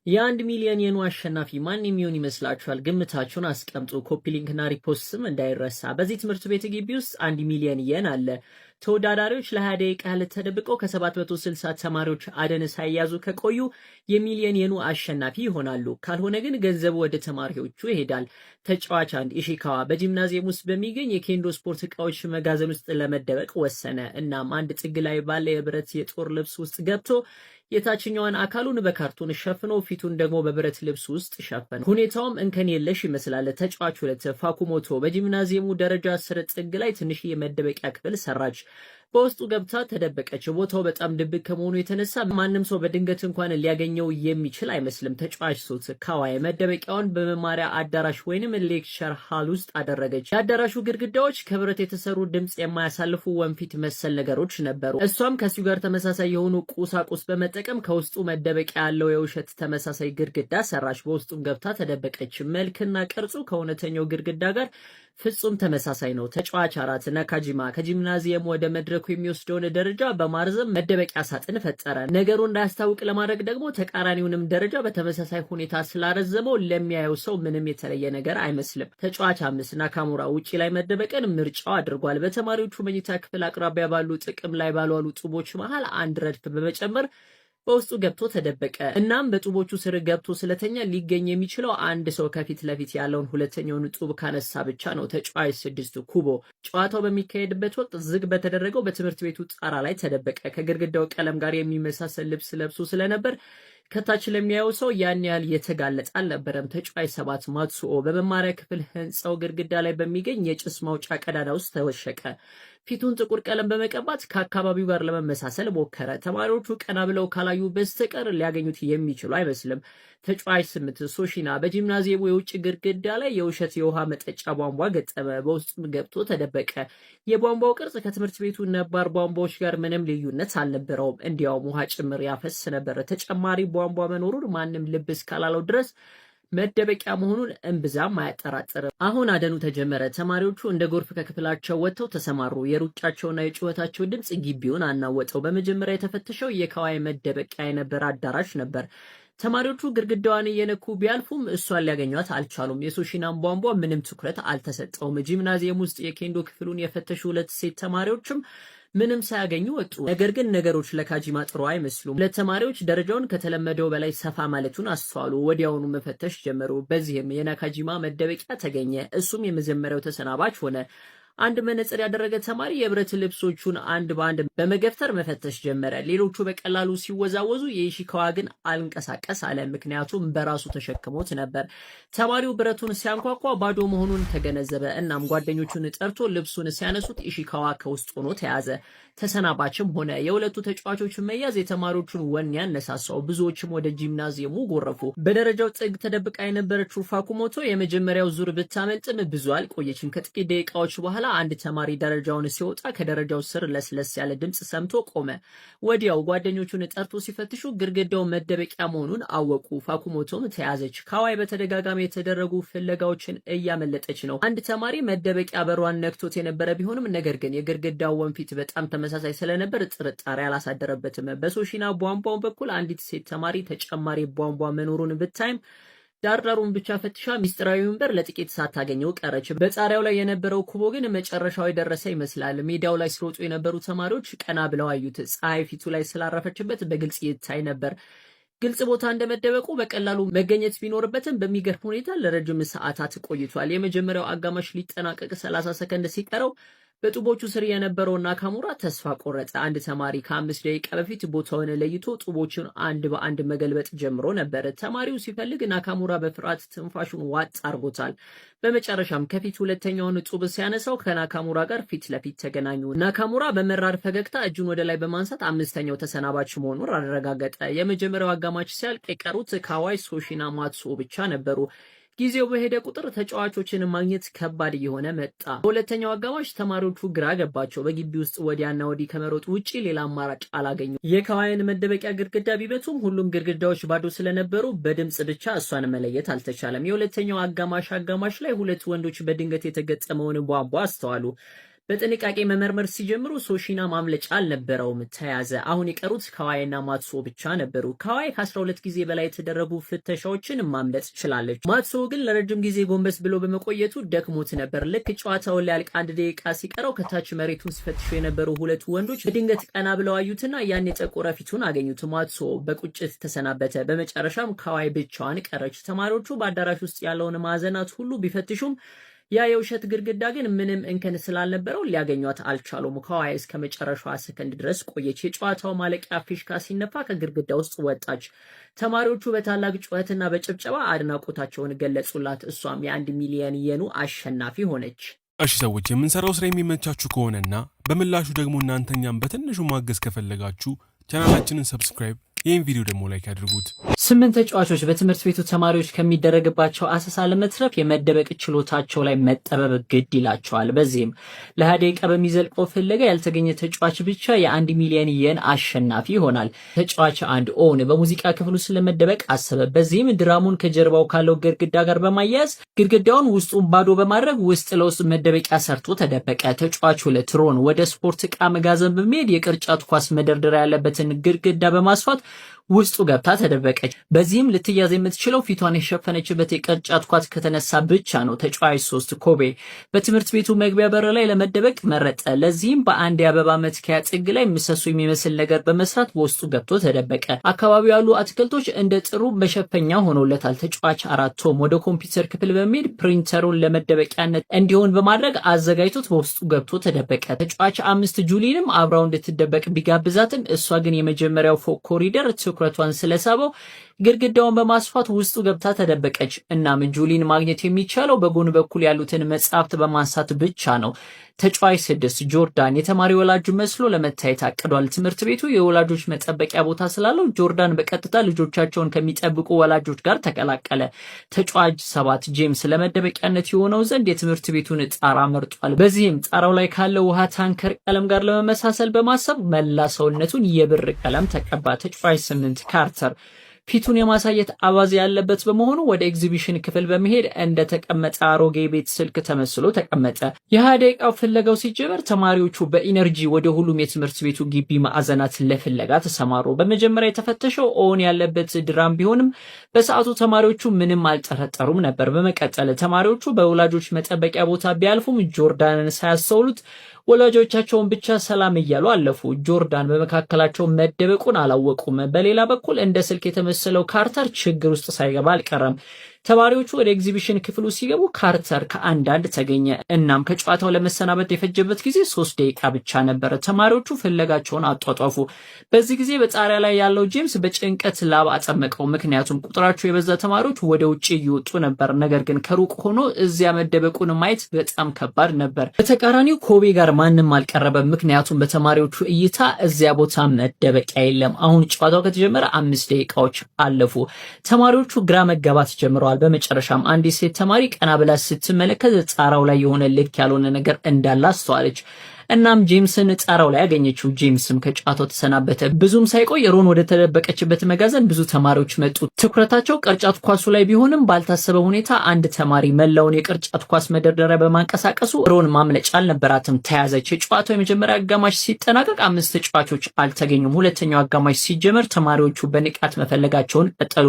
የ1 ሚሊዮን የኑ አሸናፊ ማን የሚሆን ይመስላችኋል? ግምታችሁን አስቀምጡ። ኮፒ ሊንክና ሪፖስትም እንዳይረሳ። በዚህ ትምህርት ቤት ግቢ ውስጥ 1 ሚሊዮን የን አለ። ተወዳዳሪዎች ለ20 ደቂቃ ያህል ተደብቀው ከ760 ተማሪዎች አደን ሳይያዙ ከቆዩ የሚሊዮን የኑ አሸናፊ ይሆናሉ። ካልሆነ ግን ገንዘቡ ወደ ተማሪዎቹ ይሄዳል። ተጫዋች 1 ኢሺካዋ በጂምናዚየም ውስጥ በሚገኝ የኬንዶ ስፖርት እቃዎች መጋዘን ውስጥ ለመደበቅ ወሰነ። እናም አንድ ጥግ ላይ ባለ የብረት የጦር ልብስ ውስጥ ገብቶ የታችኛውን አካሉን በካርቶን ሸፍኖ ፊቱን ደግሞ በብረት ልብስ ውስጥ ሸፈነ። ሁኔታውም እንከን የለሽ ይመስላል። ተጫዋች 2 ፋኩሞቶ በጂምናዚየሙ ደረጃ 10 ጥግ ላይ ትንሽ የመደበቂያ ክፍል ሰራች። በውስጡ ገብታ ተደበቀች። ቦታው በጣም ድብቅ ከመሆኑ የተነሳ ማንም ሰው በድንገት እንኳን ሊያገኘው የሚችል አይመስልም። ተጫዋች 3 ካዋይ መደበቂያውን በመማሪያ አዳራሽ ወይንም ሌክቸር ሃል ውስጥ አደረገች። የአዳራሹ ግድግዳዎች ከብረት የተሰሩ ድምጽ የማያሳልፉ ወንፊት መሰል ነገሮች ነበሩ። እሷም ከሱ ጋር ተመሳሳይ የሆኑ ቁሳቁስ በመጠቀም ከውስጡ መደበቂያ ያለው የውሸት ተመሳሳይ ግድግዳ ሰራች። በውስጡም ገብታ ተደበቀች። መልክና ቅርጹ ከእውነተኛው ግድግዳ ጋር ፍጹም ተመሳሳይ ነው። ተጫዋች 4 ናካጂማ ከጂምናዚየም ወደ መድረኩ የሚወስደውን ደረጃ በማርዘም መደበቂያ ሳጥን ፈጠረ። ነገሩ እንዳያስታውቅ ለማድረግ ደግሞ ተቃራኒውንም ደረጃ በተመሳሳይ ሁኔታ ስላረዘመው ለሚያየው ሰው ምንም የተለየ ነገር አይመስልም። ተጫዋች 5 ናካሙራ ውጪ ላይ መደበቅን ምርጫው አድርጓል። በተማሪዎቹ መኝታ ክፍል አቅራቢያ ባሉ ጥቅም ላይ ባልዋሉ ጡቦች መሃል አንድ ረድፍ በመጨመር በውስጡ ገብቶ ተደበቀ። እናም በጡቦቹ ስር ገብቶ ስለተኛ ሊገኝ የሚችለው አንድ ሰው ከፊት ለፊት ያለውን ሁለተኛውን ጡብ ካነሳ ብቻ ነው። ተጫዋች 6 ኩቦ ጨዋታው በሚካሄድበት ወቅት ዝግ በተደረገው በትምህርት ቤቱ ጣራ ላይ ተደበቀ። ከግድግዳው ቀለም ጋር የሚመሳሰል ልብስ ለብሶ ስለነበር ከታች ለሚያየው ሰው ያን ያህል የተጋለጠ አልነበረም። ተጫዋች 7 ማትሱኦ በመማሪያ ክፍል ህንጻው ግድግዳ ላይ በሚገኝ የጭስ ማውጫ ቀዳዳ ውስጥ ተወሸቀ። ፊቱን ጥቁር ቀለም በመቀባት ከአካባቢው ጋር ለመመሳሰል ሞከረ። ተማሪዎቹ ቀና ብለው ካላዩ በስተቀር ሊያገኙት የሚችሉ አይመስልም። ተጫዋች 8 ሶሺና በጂምናዚየሙ የውጭ ግድግዳ ላይ የውሸት የውሃ መጠጫ ቧንቧ ገጠመ። በውስጡም ገብቶ ተደበቀ። የቧንቧው ቅርጽ ከትምህርት ቤቱ ነባር ቧንቧዎች ጋር ምንም ልዩነት አልነበረውም። እንዲያውም ውሃ ጭምር ያፈስ ነበር። ተጨማሪ ቧንቧ መኖሩን ማንም ልብ እስካላለው ድረስ መደበቂያ መሆኑን እምብዛም አያጠራጥርም። አሁን አደኑ ተጀመረ። ተማሪዎቹ እንደ ጎርፍ ከክፍላቸው ወጥተው ተሰማሩ። የሩጫቸውና የጩኸታቸው ድምጽ ግቢውን አናወጠው። በመጀመሪያ የተፈተሸው የካዋይ መደበቂያ የነበረ አዳራሽ ነበር። ተማሪዎቹ ግድግዳዋን እየነኩ ቢያልፉም እሷን ሊያገኟት አልቻሉም። የሶሺናን ቧንቧ ምንም ትኩረት አልተሰጠውም። ጂምናዚየም ውስጥ የኬንዶ ክፍሉን የፈተሹ 2 ሴት ተማሪዎችም ምንም ሳያገኙ ወጡ። ነገር ግን ነገሮች ለካጂማ ጥሩ አይመስሉም። ለተማሪዎች ደረጃውን ከተለመደው በላይ ሰፋ ማለቱን አስተዋሉ። ወዲያውኑ መፈተሽ ጀመሩ። በዚህም የናካጂማ መደበቂያ ተገኘ። እሱም የመጀመሪያው ተሰናባች ሆነ። አንድ መነጽር ያደረገ ተማሪ የብረት ልብሶቹን አንድ በአንድ በመገፍተር መፈተሽ ጀመረ። ሌሎቹ በቀላሉ ሲወዛወዙ የኢሺካዋ ግን አልንቀሳቀስ አለ፣ ምክንያቱም በራሱ ተሸክሞት ነበር። ተማሪው ብረቱን ሲያንኳኳ ባዶ መሆኑን ተገነዘበ። እናም ጓደኞቹን ጠርቶ ልብሱን ሲያነሱት ኢሺካዋ ከውስጥ ሆኖ ተያዘ። ተሰናባችም ሆነ። የሁለቱ ተጫዋቾች መያዝ የተማሪዎቹን ወኔ ያነሳሳው። ብዙዎችም ወደ ጂምናዚየሙ ጎረፉ። በደረጃው ጥግ ተደብቃ የነበረችው ፋኩሞቶ የመጀመሪያው ዙር ብታመልጥም ብዙ አልቆየችም። ከጥቂት ደቂቃዎች በኋላ አንድ ተማሪ ደረጃውን ሲወጣ ከደረጃው ስር ለስለስ ያለ ድምጽ ሰምቶ ቆመ። ወዲያው ጓደኞቹን ጠርቶ ሲፈትሹ ግድግዳው መደበቂያ መሆኑን አወቁ። ፋኩሞቶም ተያዘች። ካዋይ በተደጋጋሚ የተደረጉ ፍለጋዎችን እያመለጠች ነው። አንድ ተማሪ መደበቂያ በሯን ነክቶት የነበረ ቢሆንም ነገር ግን የግድግዳው ወንፊት በጣም ተመሳሳይ ስለነበር ጥርጣሬ አላሳደረበትም። በሶሺና ቧንቧው በኩል አንዲት ሴት ተማሪ ተጨማሪ ቧንቧ መኖሩን ብታይም ዳርዳሩን ብቻ ፈትሻ ሚስጥራዊውን በር ለጥቂት ሳታገኘው ቀረች። በጣሪያው ላይ የነበረው ኩቦ ግን መጨረሻው የደረሰ ይመስላል። ሜዳው ላይ ሲሮጡ የነበሩ ተማሪዎች ቀና ብለው አዩት። ፀሐይ ፊቱ ላይ ስላረፈችበት በግልጽ ይታይ ነበር። ግልጽ ቦታ እንደመደበቁ በቀላሉ መገኘት ቢኖርበትም በሚገርም ሁኔታ ለረጅም ሰዓታት ቆይቷል። የመጀመሪያው አጋማሽ ሊጠናቀቅ 30 ሰከንድ ሲቀረው በጡቦቹ ስር የነበረው ናካሙራ ተስፋ ቆረጠ። አንድ ተማሪ ከ5 ደቂቃ በፊት ቦታውን ለይቶ ጡቦቹን አንድ በአንድ መገልበጥ ጀምሮ ነበር። ተማሪው ሲፈልግ ናካሙራ በፍርሃት ትንፋሹን ዋጥ አርጎታል። በመጨረሻም ከፊት ሁለተኛውን ጡብ ሲያነሳው ከናካሙራ ጋር ፊት ለፊት ተገናኙ። ናካሙራ በመራር ፈገግታ እጁን ወደ ላይ በማንሳት አምስተኛው ተሰናባች መሆኑን አረጋገጠ። የመጀመሪያው አጋማሽ ሲያልቅ የቀሩት ካዋይ፣ ሶሺና ማትሱኦ ብቻ ነበሩ። ጊዜው በሄደ ቁጥር ተጫዋቾችን ማግኘት ከባድ እየሆነ መጣ። በሁለተኛው አጋማሽ ተማሪዎቹ ግራ ገባቸው። በግቢ ውስጥ ወዲያና ወዲህ ከመሮጥ ውጪ ሌላ አማራጭ አላገኙ። የካዋይን መደበቂያ ግድግዳ ቢበቱም ሁሉም ግድግዳዎች ባዶ ስለነበሩ በድምጽ ብቻ እሷን መለየት አልተቻለም። የሁለተኛው አጋማሽ ላይ 2 ወንዶች በድንገት የተገጠመውን ቧንቧ አስተዋሉ። በጥንቃቄ መመርመር ሲጀምሩ ሶሺና ማምለጫ አልነበረውም፣ ተያዘ። አሁን የቀሩት ካዋይና ማትሶ ብቻ ነበሩ። ካዋይ ከ12 ጊዜ በላይ የተደረጉ ፍተሻዎችን ማምለጥ ችላለች። ማትሶ ግን ለረጅም ጊዜ ጎንበስ ብሎ በመቆየቱ ደክሞት ነበር። ልክ ጨዋታውን ሊያልቅ 1 ደቂቃ ሲቀረው ከታች መሬቱን ሲፈትሹ የነበሩ ሁለቱ ወንዶች በድንገት ቀና ብለው አዩትና ያን የጠቆረ ፊቱን አገኙት። ማትሶ በቁጭት ተሰናበተ። በመጨረሻም ካዋይ ብቻዋን ቀረች። ተማሪዎቹ በአዳራሽ ውስጥ ያለውን ማዕዘናት ሁሉ ቢፈትሹም ያ የውሸት ግድግዳ ግን ምንም እንከን ስላልነበረው ሊያገኟት አልቻሉም። ካዋይ እስከ መጨረሻዋ ሰከንድ ድረስ ቆየች። የጨዋታው ማለቂያ ፊሽካ ሲነፋ ከግድግዳ ውስጥ ወጣች። ተማሪዎቹ በታላቅ ጩኸትና በጭብጨባ አድናቆታቸውን ገለጹላት። እሷም የ1 ሚሊዮን የኑ አሸናፊ ሆነች። እሺ ሰዎች፣ የምንሰራው ስራ የሚመቻችሁ ከሆነና በምላሹ ደግሞ እናንተኛም በትንሹ ማገዝ ከፈለጋችሁ ቻናላችንን ሰብስክራይብ፣ ይህን ቪዲዮ ደግሞ ላይክ ያድርጉት። 8 ተጫዋቾች በትምህርት ቤቱ ተማሪዎች ከሚደረግባቸው አሰሳ ለመትረፍ የመደበቅ ችሎታቸው ላይ መጠበብ ግድ ይላቸዋል። በዚህም ለ20 ደቂቃ በሚዘልቀው ፍለጋ ያልተገኘ ተጫዋች ብቻ የ1 ሚሊዮን የን አሸናፊ ይሆናል። ተጫዋች 1 ኦን በሙዚቃ ክፍሉ ስለመደበቅ አሰበ። በዚህም ድራሙን ከጀርባው ካለው ግድግዳ ጋር በማያያዝ ግድግዳውን ውስጡን ባዶ በማድረግ ውስጥ ለውስጥ መደበቂያ ሰርቶ ተደበቀ። ተጫዋች 2 ሮን ወደ ስፖርት ዕቃ መጋዘን በመሄድ የቅርጫት ኳስ መደርደሪያ ያለበትን ግድግዳ በማስፋት ውስጡ ገብታ ተደበቀች። በዚህም ልትያዝ የምትችለው ፊቷን የሸፈነችበት የቅርጫት ኳስ ከተነሳ ብቻ ነው። ተጫዋች 3 ኮቤ በትምህርት ቤቱ መግቢያ በር ላይ ለመደበቅ መረጠ። ለዚህም በአንድ የአበባ መትከያ ጥግ ላይ ምሰሶ የሚመስል ነገር በመስራት በውስጡ ገብቶ ተደበቀ። አካባቢው ያሉ አትክልቶች እንደ ጥሩ መሸፈኛ ሆኖለታል። ተጫዋች 4 ቶም ወደ ኮምፒውተር ክፍል በመሄድ ፕሪንተሩን ለመደበቂያነት እንዲሆን በማድረግ አዘጋጅቶት በውስጡ ገብቶ ተደበቀ። ተጫዋች 5 ጁሊንም አብራው እንድትደበቅ ቢጋብዛትም እሷ ግን የመጀመሪያው ፎቅ ኮሪደር ትኩረቷን ስለሳበው ግድግዳውን በማስፋት ውስጡ ገብታ ተደበቀች። እናም ጁሊን ማግኘት የሚቻለው በጎን በኩል ያሉትን መጽሐፍት በማንሳት ብቻ ነው። ተጫዋች 6 ጆርዳን የተማሪ ወላጅ መስሎ ለመታየት አቅዷል። ትምህርት ቤቱ የወላጆች መጠበቂያ ቦታ ስላለው ጆርዳን በቀጥታ ልጆቻቸውን ከሚጠብቁ ወላጆች ጋር ተቀላቀለ። ተጫዋች 7 ጄምስ ለመደበቂያነት የሆነው ዘንድ የትምህርት ቤቱን ጣራ መርጧል። በዚህም ጣራው ላይ ካለው ውሃ ታንከር ቀለም ጋር ለመመሳሰል በማሰብ መላ ሰውነቱን የብር ቀለም ተቀባ። ተጫዋች 8 ካርተር ፊቱን የማሳየት አባዜ ያለበት በመሆኑ ወደ ኤግዚቢሽን ክፍል በመሄድ እንደተቀመጠ አሮጌ ቤት ስልክ ተመስሎ ተቀመጠ። የ20 ደቂቃው ፍለጋው ሲጀመር ተማሪዎቹ በኢነርጂ ወደ ሁሉም የትምህርት ቤቱ ግቢ ማዕዘናት ለፍለጋ ተሰማሩ። በመጀመሪያ የተፈተሸው ኦን ያለበት ድራም ቢሆንም በሰዓቱ ተማሪዎቹ ምንም አልጠረጠሩም ነበር። በመቀጠል ተማሪዎቹ በወላጆች መጠበቂያ ቦታ ቢያልፉም ጆርዳንን ሳያስተውሉት ወላጆቻቸውን ብቻ ሰላም እያሉ አለፉ። ጆርዳን በመካከላቸው መደበቁን አላወቁም። በሌላ በኩል እንደ ስልክ የተመሰለው ካርተር ችግር ውስጥ ሳይገባ አልቀረም። ተማሪዎቹ ወደ ኤግዚቢሽን ክፍሉ ሲገቡ ካርተር ከአንዳንድ ተገኘ። እናም ከጨዋታው ለመሰናበት የፈጀበት ጊዜ 3 ደቂቃ ብቻ ነበር። ተማሪዎቹ ፍለጋቸውን አጧጧፉ። በዚህ ጊዜ በጣሪያ ላይ ያለው ጄምስ በጭንቀት ላብ አጠመቀው። ምክንያቱም ቁጥራቸው የበዛ ተማሪዎች ወደ ውጭ እየወጡ ነበር። ነገር ግን ከሩቅ ሆኖ እዚያ መደበቁን ማየት በጣም ከባድ ነበር። በተቃራኒው ኮቤ ጋር ማንም አልቀረበም። ምክንያቱም በተማሪዎቹ እይታ እዚያ ቦታ መደበቂያ የለም። አሁን ጨዋታው ከተጀመረ 5 ደቂቃዎች አለፉ። ተማሪዎቹ ግራ መጋባት ጀምረዋል። በመጨረሻም አንዲት ሴት ተማሪ ቀና ብላ ስትመለከት ጣራው ላይ የሆነ ልክ ያልሆነ ነገር እንዳለ አስተዋለች። እናም ጄምስን ጣራው ላይ ያገኘችው። ጄምስም ከጨዋታው ተሰናበተ። ብዙም ሳይቆይ ሮን ወደ ተደበቀችበት መጋዘን ብዙ ተማሪዎች መጡ። ትኩረታቸው ቅርጫት ኳሱ ላይ ቢሆንም ባልታሰበ ሁኔታ አንድ ተማሪ መላውን የቅርጫት ኳስ መደርደሪያ በማንቀሳቀሱ ሮን ማምለጫ አልነበራትም፣ ተያዘች። የጨዋታው የመጀመሪያ አጋማሽ ሲጠናቀቅ 5 ተጫዋቾች አልተገኙም። ሁለተኛው አጋማሽ ሲጀመር ተማሪዎቹ በንቃት መፈለጋቸውን ቀጠሉ።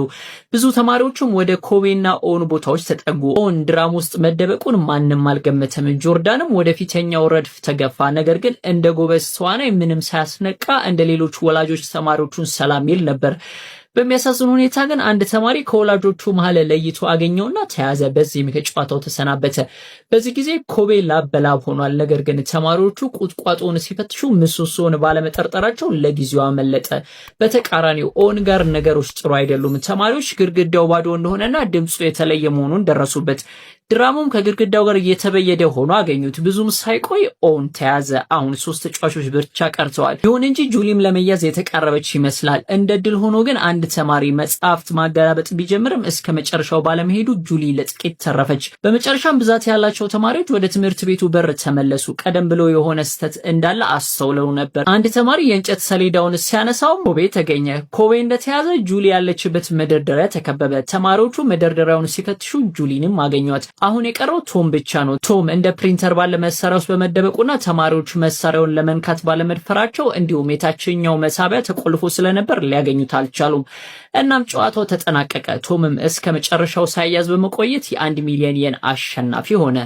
ብዙ ተማሪዎቹም ወደ ኮቤና ኦን ቦታዎች ተጠጉ። ኦን ድራም ውስጥ መደበቁን ማንም አልገመተም። ጆርዳንም ወደ ፊተኛው ረድፍ ተገፋ። ነገር ግን እንደ ጎበዝ ተዋናይ ምንም ሳያስነቃ እንደ ሌሎች ወላጆች ተማሪዎቹን ሰላም ይል ነበር። በሚያሳዝን ሁኔታ ግን አንድ ተማሪ ከወላጆቹ መሃል ለይቶ አገኘውና ተያዘ። በዚህም ከጨዋታው ተሰናበተ። በዚህ ጊዜ ኮቤ ላብ በላብ ሆኗል። ነገር ግን ተማሪዎቹ ቁጥቋጦውን ሲፈትሹ ምሰሶውን ባለመጠርጠራቸው ለጊዜው አመለጠ። በተቃራኒው ኦን ጋር ነገሮች ጥሩ አይደሉም። ተማሪዎች ግድግዳው ባዶ እንደሆነና ድምፁ የተለየ መሆኑን ደረሱበት። ድራሙም ከግድግዳው ጋር እየተበየደ ሆኖ አገኙት። ብዙም ሳይቆይ ኦን ተያዘ። አሁን 3 ተጫዋቾች ብቻ ቀርተዋል። ይሁን እንጂ ጁሊም ለመያዝ የተቃረበች ይመስላል። እንደ ድል ሆኖ ግን አንድ ተማሪ መጽሐፍት ማገላበጥ ቢጀምርም እስከ መጨረሻው ባለመሄዱ ጁሊ ለጥቂት ተረፈች። በመጨረሻም ብዛት ያላቸው ተማሪዎች ወደ ትምህርት ቤቱ በር ተመለሱ። ቀደም ብሎ የሆነ ስህተት እንዳለ አስተውለው ነበር። አንድ ተማሪ የእንጨት ሰሌዳውን ሲያነሳው ኮቤ ተገኘ። ኮቤ እንደተያዘ ጁሊ ያለችበት መደርደሪያ ተከበበ። ተማሪዎቹ መደርደሪያውን ሲፈትሹ ጁሊንም አገኟት። አሁን የቀረው ቶም ብቻ ነው። ቶም እንደ ፕሪንተር ባለ መሳሪያ ውስጥ በመደበቁና ተማሪዎች መሳሪያውን ለመንካት ባለመድፈራቸው እንዲሁም የታችኛው መሳቢያ ተቆልፎ ስለነበር ሊያገኙት አልቻሉም። እናም ጨዋታው ተጠናቀቀ። ቶምም እስከ መጨረሻው ሳይያዝ በመቆየት የ1 ሚሊዮን የን አሸናፊ ሆነ።